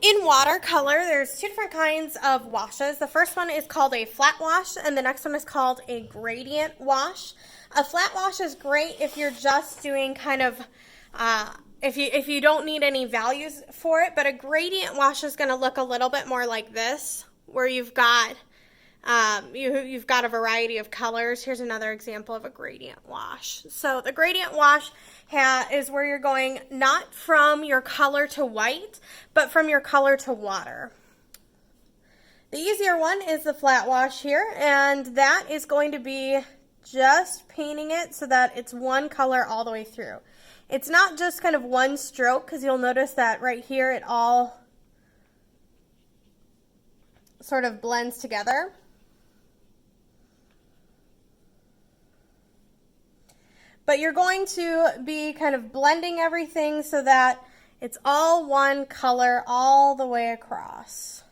In watercolor, there's two different kinds of washes. The first one is called a flat wash, and the next one is called a gradient wash. A flat wash is great if you're just doing kind of, if you don't need any values for it, but a gradient wash is going to look a little bit more like this, where you've got you've got a variety of colors. Here's another example of a gradient wash. So the gradient wash is where you're going not from your color to white, but from your color to water. The easier one is the flat wash here, and that is going to be just painting it so that it's one color all the way through. It's not just kind of one stroke, because you'll notice that right here it all sort of blends together. But you're going to be kind of blending everything so that it's all one color all the way across.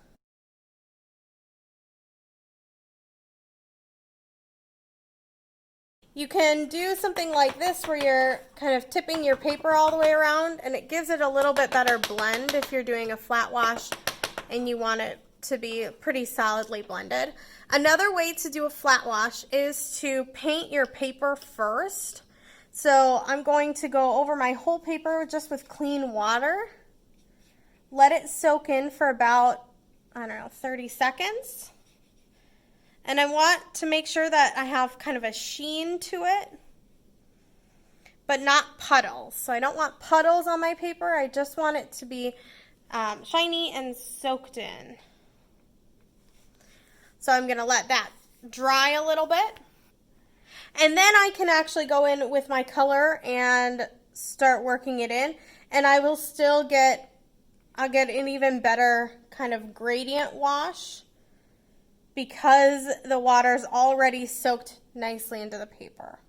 You can do something like this where you're kind of tipping your paper all the way around, and it gives it a little bit better blend if you're doing a flat wash and you want it to be pretty solidly blended. Another way to do a flat wash is to paint your paper first. So I'm going to go over my whole paper just with clean water. Let it soak in for about, 30 seconds. And I want to make sure that I have kind of a sheen to it, but not puddles. So I don't want puddles on my paper. I just want it to be shiny and soaked in. So I'm going to let that dry a little bit. And then I can actually go in with my color and start working it in. And I will still I'll get an even better kind of gradient wash because the water's already soaked nicely into the paper.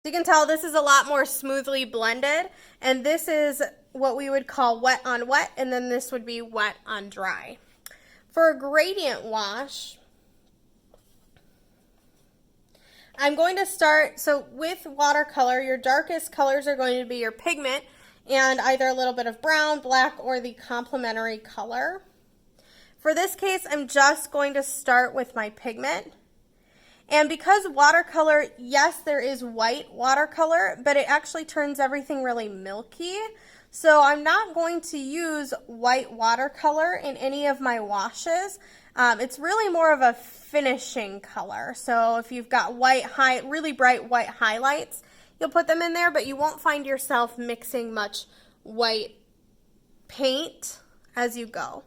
You can tell this is a lot more smoothly blended, and this is what we would call wet on wet, and then this would be wet on dry. For a gradient wash, I'm going to start, so with watercolor, your darkest colors are going to be your pigment and either a little bit of brown, black, or the complementary color. For this case, I'm just going to start with my pigment. And because watercolor, yes, there is white watercolor, but it actually turns everything really milky. So I'm not going to use white watercolor in any of my washes. It's really more of a finishing color. So if you've got really bright white highlights, you'll put them in there, but you won't find yourself mixing much white paint as you go.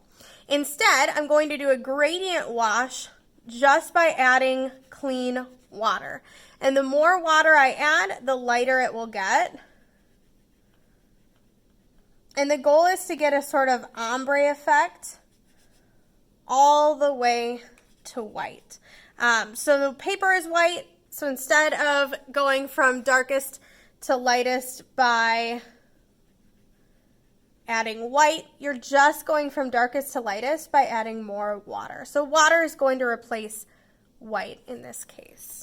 Instead, I'm going to do a gradient wash just by adding clean water. And the more water I add, the lighter it will get. And the goal is to get a sort of ombre effect all the way to white. So the paper is white, so instead of going from darkest to lightest by adding white, you're just going from darkest to lightest by adding more water. So water is going to replace white in this case.